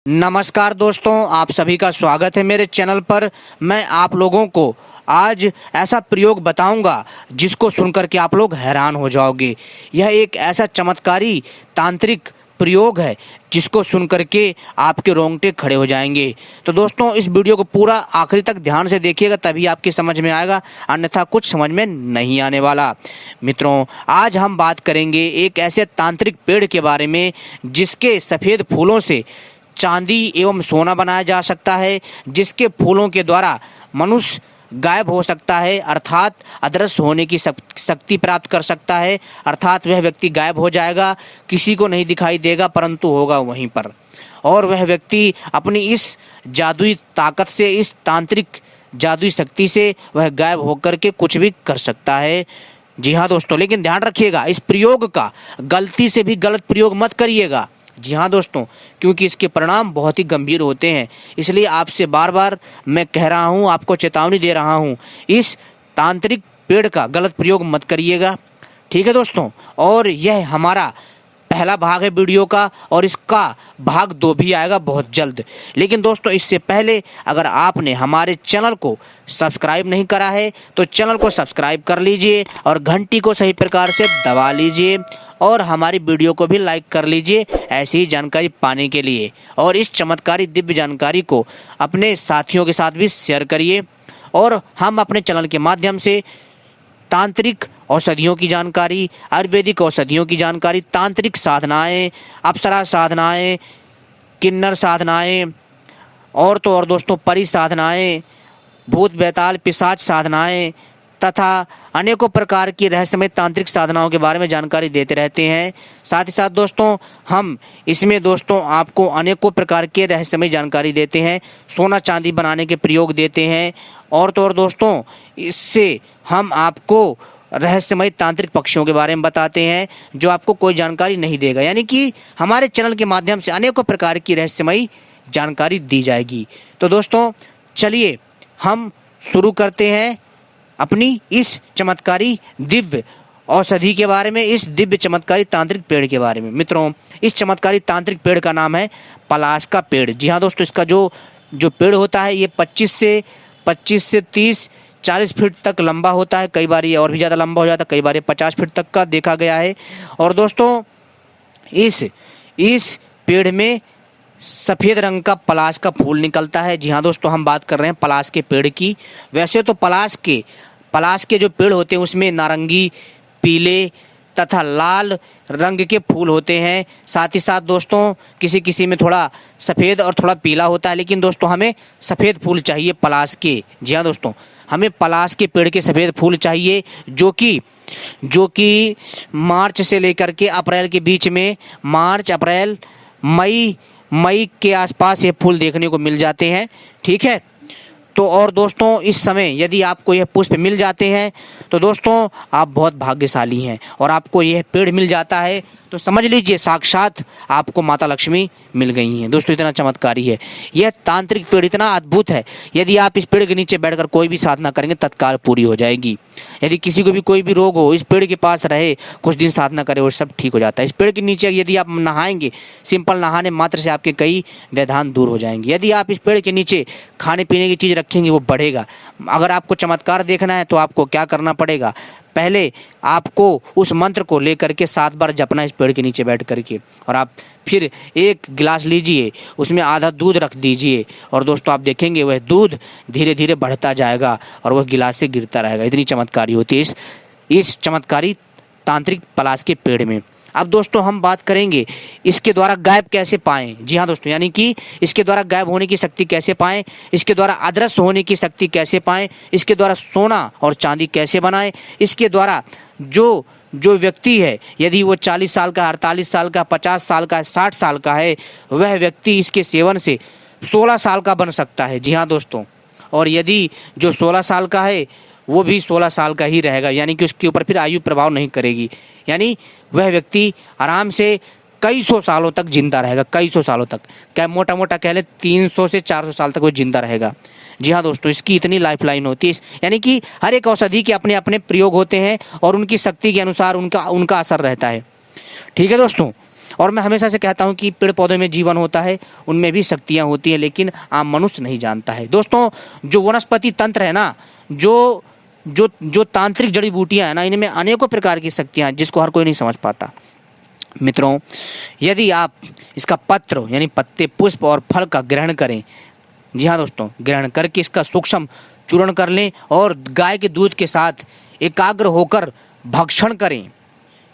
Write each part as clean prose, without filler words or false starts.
नमस्कार दोस्तों, आप सभी का स्वागत है मेरे चैनल पर। मैं आप लोगों को आज ऐसा प्रयोग बताऊंगा जिसको सुनकर के आप लोग हैरान हो जाओगे। यह एक ऐसा चमत्कारी तांत्रिक प्रयोग है जिसको सुनकर के आपके रोंगटे खड़े हो जाएंगे। तो दोस्तों, इस वीडियो को पूरा आखिरी तक ध्यान से देखिएगा, तभी आपकी समझ में आएगा, अन्यथा कुछ समझ में नहीं आने वाला। मित्रों, आज हम बात करेंगे एक ऐसे तांत्रिक पेड़ के बारे में जिसके सफ़ेद फूलों से चांदी एवं सोना बनाया जा सकता है, जिसके फूलों के द्वारा मनुष्य गायब हो सकता है, अर्थात अदृश्य होने की शक्ति प्राप्त कर सकता है। अर्थात वह व्यक्ति गायब हो जाएगा, किसी को नहीं दिखाई देगा, परंतु होगा वहीं पर। और वह व्यक्ति अपनी इस जादुई ताकत से, इस तांत्रिक जादुई शक्ति से वह गायब होकर के कुछ भी कर सकता है। जी हाँ दोस्तों, लेकिन ध्यान रखिएगा, इस प्रयोग का गलती से भी गलत प्रयोग मत करिएगा। जी हाँ दोस्तों, क्योंकि इसके परिणाम बहुत ही गंभीर होते हैं। इसलिए आपसे बार बार मैं कह रहा हूँ, आपको चेतावनी दे रहा हूँ, इस तांत्रिक पेड़ का गलत प्रयोग मत करिएगा। ठीक है दोस्तों, और यह हमारा पहला भाग है वीडियो का, और इसका भाग 2 भी आएगा बहुत जल्द। लेकिन दोस्तों, इससे पहले अगर आपने हमारे चैनल को सब्सक्राइब नहीं करा है तो चैनल को सब्सक्राइब कर लीजिए और घंटी को सही प्रकार से दबा लीजिए, और हमारी वीडियो को भी लाइक कर लीजिए ऐसी ही जानकारी पाने के लिए। और इस चमत्कारी दिव्य जानकारी को अपने साथियों के साथ भी शेयर करिए। और हम अपने चैनल के माध्यम से तांत्रिक औषधियों की जानकारी, आयुर्वेदिक औषधियों की जानकारी, तांत्रिक साधनाएं, अप्सरा साधनाएं, किन्नर साधनाएं, और तो और दोस्तों परी साधनाएं, भूत बैताल पिशाच साधनाएं तथा अनेकों प्रकार की रहस्यमय तांत्रिक साधनाओं के बारे में जानकारी देते रहते हैं। साथ ही साथ दोस्तों, हम इसमें दोस्तों आपको अनेकों प्रकार के रहस्यमय जानकारी देते हैं, सोना चांदी बनाने के प्रयोग देते हैं, और तो और दोस्तों इससे हम आपको रहस्यमय तांत्रिक पक्षियों के बारे में बताते हैं जो आपको कोई जानकारी नहीं देगा। यानी कि हमारे चैनल के माध्यम से अनेकों प्रकार की रहस्यमय जानकारी दी जाएगी। तो दोस्तों चलिए हम शुरू करते हैं अपनी इस चमत्कारी दिव्य औषधि के बारे में, इस दिव्य चमत्कारी तांत्रिक पेड़ के बारे में। मित्रों, इस चमत्कारी तांत्रिक पेड़ का नाम है पलाश का पेड़। जी हाँ दोस्तों, इसका जो पेड़ होता है ये 25 से 30-40 फीट तक लंबा होता है। कई बार ये और भी ज़्यादा लंबा हो जाता है, कई बार ये 50 फीट तक का देखा गया है। और दोस्तों इस पेड़ में सफ़ेद रंग का पलाश का फूल निकलता है। जी हाँ दोस्तों, हम बात कर रहे हैं पलाश के पेड़ की। वैसे तो पलाश के जो पेड़ होते हैं उसमें नारंगी, पीले तथा लाल रंग के फूल होते हैं। साथ ही साथ दोस्तों किसी में थोड़ा सफ़ेद और थोड़ा पीला होता है, लेकिन दोस्तों हमें सफ़ेद फूल चाहिए पलाश के। जी हाँ दोस्तों, हमें पलाश के पेड़ के सफ़ेद फूल चाहिए, जो कि मार्च से लेकर के अप्रैल के बीच में, मार्च, अप्रैल, मई के आसपास ये फूल देखने को मिल जाते हैं। ठीक है, तो और दोस्तों इस समय यदि आपको यह पुष्प मिल जाते हैं तो दोस्तों आप बहुत भाग्यशाली हैं, और आपको यह पेड़ मिल जाता है तो समझ लीजिए साक्षात आपको माता लक्ष्मी मिल गई हैं। दोस्तों इतना चमत्कारी है यह तांत्रिक पेड़, इतना अद्भुत है। यदि आप इस पेड़ के नीचे बैठकर कोई भी साधना करेंगे तत्काल पूरी हो जाएगी। यदि किसी को भी कोई भी रोग हो, इस पेड़ के पास रहे, कुछ दिन साधना करे, वो सब ठीक हो जाता है। इस पेड़ के नीचे यदि आप नहाएंगे, सिंपल नहाने मात्र से आपके कई व्यवधान दूर हो जाएंगे। यदि आप इस पेड़ के नीचे खाने पीने की चीज़ रखेंगे वो बढ़ेगा। अगर आपको चमत्कार देखना है तो आपको क्या करना पड़ेगा, पहले आपको उस मंत्र को लेकर के 7 बार जपना इस पेड़ के नीचे बैठ करके, और आप फिर एक गिलास लीजिए, उसमें आधा दूध रख दीजिए, और दोस्तों आप देखेंगे वह दूध धीरे धीरे बढ़ता जाएगा और वह गिलास से गिरता रहेगा। इतनी चमत्कारी होती है इस चमत्कारी तांत्रिक पलाश के पेड़ में। अब दोस्तों हम बात करेंगे इसके द्वारा गायब कैसे पाएं। जी हाँ दोस्तों, यानी कि इसके द्वारा गायब होने की शक्ति कैसे पाएं, इसके द्वारा अदृश्य होने की शक्ति कैसे पाएं, इसके द्वारा सोना और चांदी कैसे बनाएं, इसके द्वारा जो व्यक्ति है, यदि वो 40 साल का, 48 साल का, 50 साल का, 60 साल का है, वह व्यक्ति इसके सेवन से 16 साल का बन सकता है। जी हाँ दोस्तों, और यदि जो 16 साल का है वो भी 16 साल का ही रहेगा, यानी कि उसके ऊपर फिर आयु प्रभाव नहीं करेगी। यानी वह व्यक्ति आराम से कई सौ सालों तक जिंदा रहेगा, कई सौ सालों तक, क्या मोटा मोटा कह ले 300 से 400 साल तक वो जिंदा रहेगा। जी हाँ दोस्तों, इसकी इतनी लाइफ लाइन होती है। यानी कि हर एक औषधि के अपने अपने प्रयोग होते हैं और उनकी शक्ति के अनुसार उनका असर रहता है। ठीक है दोस्तों, और मैं हमेशा से कहता हूं कि पेड़ पौधों में जीवन होता है, उनमें भी शक्तियां होती हैं, लेकिन आम मनुष्य नहीं जानता है। दोस्तों, जो वनस्पति तंत्र है ना, जो जो जो तांत्रिक जड़ी बूटियां हैं ना, इनमें अनेकों प्रकार की शक्तियां हैं जिसको हर कोई नहीं समझ पाता। मित्रों, यदि आप इसका पत्र यानी पत्ते, पुष्प और फल का ग्रहण करें, जी हाँ दोस्तों, ग्रहण करके इसका सूक्ष्म चूर्ण कर लें और गाय के दूध के साथ एकाग्र होकर भक्षण करें,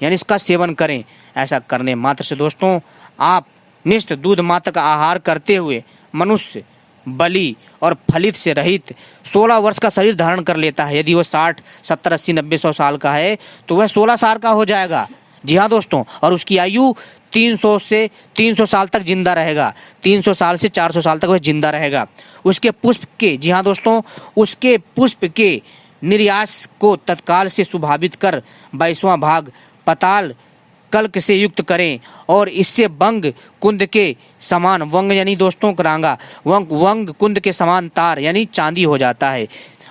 यानी इसका सेवन करें। ऐसा करने मात्र से दोस्तों आप निष्ठ दूध मात्र का आहार करते हुए मनुष्य बलि और फलित से रहित 16 वर्ष का शरीर धारण कर लेता है। यदि वह 60, 70, 80, 90, 100 साल का है तो वह 16 साल का हो जाएगा। जी हाँ दोस्तों, और उसकी आयु 300 से 300 साल तक जिंदा रहेगा। 300 साल से 400 साल तक वह जिंदा रहेगा। उसके पुष्प के, जी हाँ दोस्तों, उसके पुष्प के निर्यास को तत्काल से सुभावित कर 22वां भाग पताल कल्क से युक्त करें और इससे वंग कुंद के समान, वंग यानी दोस्तों करांगा, वंग कुंद के समान तार यानी चांदी हो जाता है।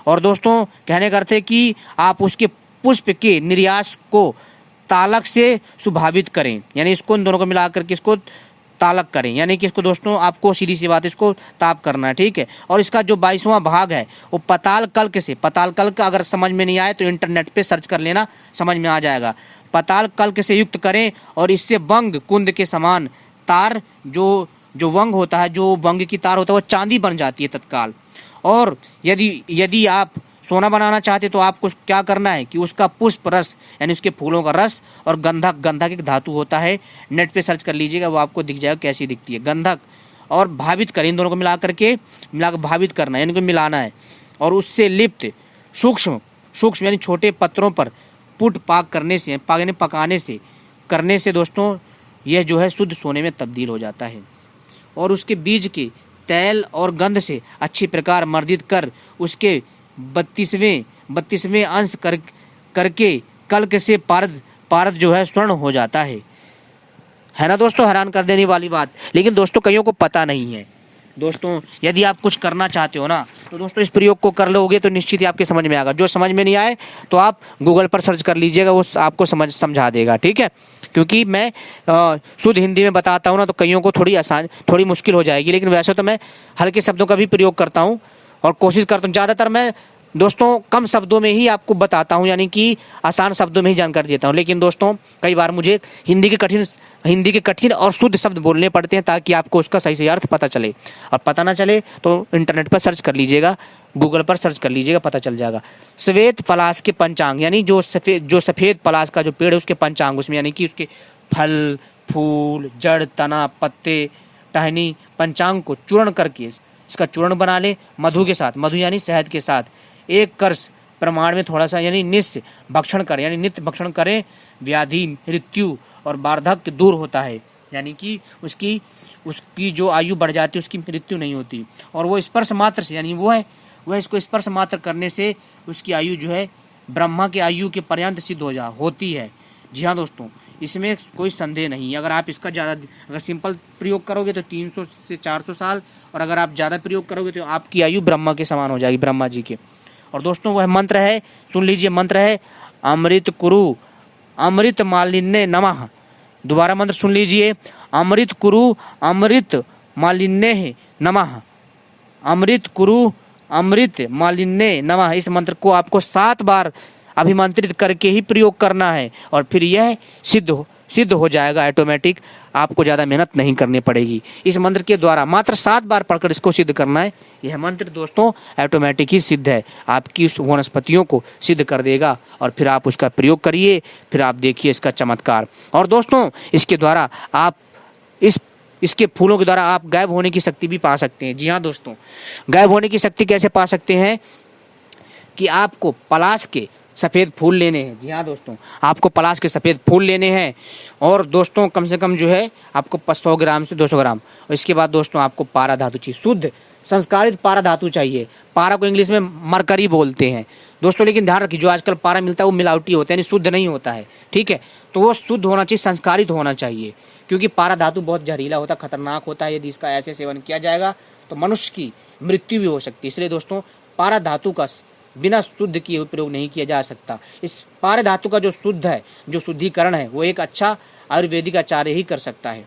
और दोस्तों कहने का अर्थ है कि आप उसके पुष्प के निर्यास को तालक से सुभावित करें, यानी इसको इन दोनों को मिला करके इसको तालक करें, यानी कि इसको दोस्तों आपको सीधी सी बात इसको ताप करना है, ठीक है। और इसका जो 22वां भाग है वो पताल कल्क से, पताल कल्क अगर समझ में नहीं आए तो इंटरनेट पे सर्च कर लेना, समझ में आ जाएगा। पताल कल्क से युक्त करें और इससे वंग कुंद के समान तार, जो वंग होता है, जो वंग की तार होता है, वो चांदी बन जाती है तत्काल। और यदि आप सोना बनाना चाहते तो आपको क्या करना है कि उसका पुष्प रस यानी उसके फूलों का रस और गंधक एक धातु होता है, नेट पे सर्च कर लीजिएगा, वो आपको दिख जाएगा कैसी दिखती है, गंधक, और भावित करें, इन दोनों को मिला भावित करना है, इनको मिलाना है। और उससे लिप्त सूक्ष्म यानी छोटे पत्रों पर पुट पाक करने से, पकाने से करने से दोस्तों यह जो है शुद्ध सोने में तब्दील हो जाता है। और उसके बीज के तेल और गंध से अच्छी प्रकार मर्दित कर उसके 32वें अंश करके कल्क से पारद जो है स्वर्ण हो जाता है ना दोस्तों, हैरान कर देने वाली बात। लेकिन दोस्तों कईयों को पता नहीं है। दोस्तों यदि आप कुछ करना चाहते हो ना तो दोस्तों इस प्रयोग को कर लोगे तो निश्चित ही आपके समझ में आएगा। जो समझ में नहीं आए तो आप गूगल पर सर्च कर लीजिएगा, वो आपको समझा देगा, ठीक है। क्योंकि मैं शुद्ध हिंदी में बताता हूँ ना तो कईयों को थोड़ी मुश्किल हो जाएगी, लेकिन वैसे तो मैं हल्के शब्दों का भी प्रयोग करता हूँ और कोशिश करता हूँ। ज़्यादातर मैं दोस्तों कम शब्दों में ही आपको बताता हूँ, यानी कि आसान शब्दों में ही जानकारी देता हूँ। लेकिन दोस्तों कई बार मुझे हिंदी के कठिन और शुद्ध शब्द बोलने पड़ते हैं ताकि आपको उसका सही से अर्थ पता चले। और पता ना चले तो इंटरनेट पर सर्च कर लीजिएगा, गूगल पर सर्च कर लीजिएगा, पता चल जाएगा। श्वेत पलाश के पंचांग, यानी जो सफ़ेद पलाश का जो पेड़ है उसके पंचांग, उसमें यानी कि उसके फल, फूल, जड़, तना, पत्ते, टहनी, पंचांग को चूर्ण करके इसका चूर्ण बना ले मधु के साथ, मधु यानी शहद के साथ 1 कर्ष प्रमाण में थोड़ा सा, यानी नित्य भक्षण करें, यानी नित्य भक्षण करें। व्याधि, मृत्यु और वार्धक्य दूर होता है, यानी कि उसकी जो आयु बढ़ जाती है उसकी मृत्यु नहीं होती। और वो स्पर्श मात्र से, यानी वह इसको स्पर्श मात्र करने से उसकी आयु जो है ब्रह्मा के आयु के पर्यंत सिद्ध होती है। जी हाँ दोस्तों, इसमें कोई संदेह नहीं। अगर आप इसका अगर सिंपल प्रयोग करोगे तो 300 से 400 साल, और अगर आप ज़्यादा प्रयोग करोगे तो आपकी आयु ब्रह्मा के समान हो जाएगी, ब्रह्मा जी के। और दोस्तों वह मंत्र है, सुन लीजिए, मंत्र है अमृत कुरु अमृत मालिन्य नमः। दोबारा मंत्र सुन लीजिए, अमृत कुरु अमृत मालिन्य नमः, अमृत कुरु अमृत मालिन्य नमः। इस मंत्र को आपको 7 बार अभिमंत्रित करके ही प्रयोग करना है और फिर यह सिद्ध हो जाएगा ऑटोमेटिक, आपको ज़्यादा मेहनत नहीं करनी पड़ेगी। इस मंत्र के द्वारा मात्र 7 बार पढ़कर इसको सिद्ध करना है। यह मंत्र दोस्तों ऑटोमेटिक ही सिद्ध है, आपकी उस वनस्पतियों को सिद्ध कर देगा। और फिर आप उसका प्रयोग करिए, फिर आप देखिए इसका चमत्कार। और दोस्तों इसके द्वारा आप इसके फूलों के द्वारा आप गायब होने की शक्ति भी पा सकते हैं। जी हाँ दोस्तों, गायब होने की शक्ति कैसे पा सकते हैं कि आपको पलाश के सफ़ेद फूल लेने हैं। जी हाँ दोस्तों, आपको पलाश के सफ़ेद फूल लेने हैं और दोस्तों कम से कम जो है आपको 100 ग्राम से 200 ग्राम। और इसके बाद दोस्तों आपको पारा धातु चाहिए, शुद्ध संस्कारित पारा धातु चाहिए। पारा को इंग्लिश में मरकरी बोलते हैं दोस्तों, लेकिन ध्यान रखिए जो आजकल पारा मिलता है वो मिलावटी होता है, यानी शुद्ध नहीं होता है, ठीक है। तो वो शुद्ध होना चाहिए, संस्कारित होना चाहिए, क्योंकि पारा धातु बहुत जहरीला होता है, खतरनाक होता है। यदि इसका ऐसे सेवन किया जाएगा तो मनुष्य की मृत्यु भी हो सकती है। इसलिए दोस्तों पारा धातु का बिना शुद्ध किए हुए प्रयोग नहीं किया जा सकता। इस पारा धातु का जो शुद्ध है, जो शुद्धिकरण है, वो एक अच्छा आयुर्वेदिक आचार्य ही कर सकता है।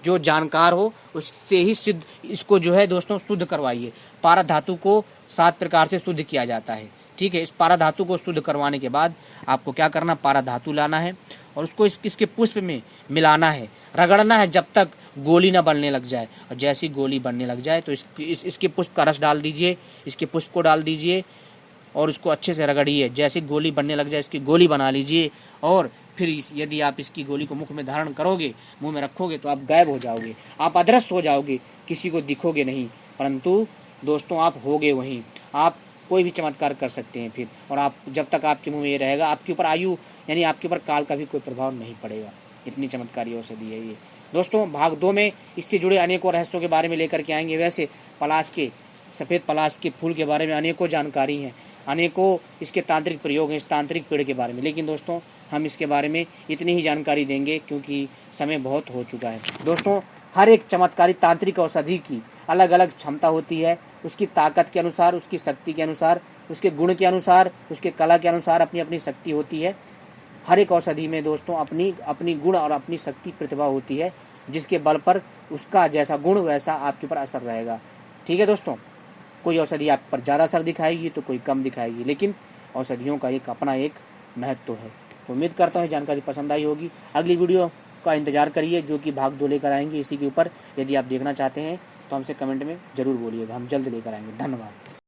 जो जानकार हो उससे ही सिद्ध इसको जो है दोस्तों शुद्ध करवाइए। पारा धातु को 7 प्रकार से शुद्ध किया जाता है, ठीक है। इस पारा धातु को शुद्ध करवाने के बाद आपको क्या करना, पारा धातु लाना है और उसको इसके पुष्प में मिलाना है, रगड़ना है जब तक गोली ना बनने लग जाए। और जैसी गोली बनने लग जाए तो इसके पुष्प का रस डाल दीजिए, इसके पुष्प को डाल दीजिए और उसको अच्छे से रगड़िए। जैसे गोली बनने लग जाए इसकी गोली बना लीजिए और फिर यदि आप इसकी गोली को मुख में धारण करोगे, मुंह में रखोगे तो आप गायब हो जाओगे, आप अदृश्य हो जाओगे, किसी को दिखोगे नहीं, परंतु दोस्तों आप होगे वहीं। आप कोई भी चमत्कार कर सकते हैं फिर, और आप जब तक आपके मुंह में ये रहेगा आपके ऊपर आयु यानी आपके ऊपर काल का भी कोई प्रभाव नहीं पड़ेगा। इतनी चमत्कारी औषधि है ये दोस्तों। भाग 2 में इससे जुड़े अनेकों रहस्यों के बारे में लेकर के आएंगे। वैसे पलाश के, सफ़ेद पलाश के फूल के बारे में अनेकों जानकारी हैं, अनेकों इसके तांत्रिक प्रयोग हैं इस तांत्रिक पेड़ के बारे में, लेकिन दोस्तों हम इसके बारे में इतनी ही जानकारी देंगे क्योंकि समय बहुत हो चुका है। दोस्तों हर एक चमत्कारी तांत्रिक औषधि की अलग अलग क्षमता होती है, उसकी ताकत के अनुसार, उसकी शक्ति के अनुसार, उसके गुण के अनुसार, उसके कला के अनुसार अपनी अपनी शक्ति होती है। हर एक औषधि में दोस्तों अपनी अपनी गुण और अपनी शक्ति प्रतिभा होती है, जिसके बल पर उसका जैसा गुण वैसा आपके ऊपर असर रहेगा, ठीक है दोस्तों। कोई औषधि आप पर ज़्यादा असर दिखाएगी तो कोई कम दिखाएगी, लेकिन औषधियों का एक अपना एक महत्व है। उम्मीद करता हूँ जानकारी पसंद आई होगी। अगली वीडियो का इंतजार करिए जो कि भाग 2 लेकर आएंगे इसी के ऊपर। यदि आप देखना चाहते हैं तो हमसे कमेंट में ज़रूर बोलिएगा, हम जल्द लेकर आएंगे। धन्यवाद।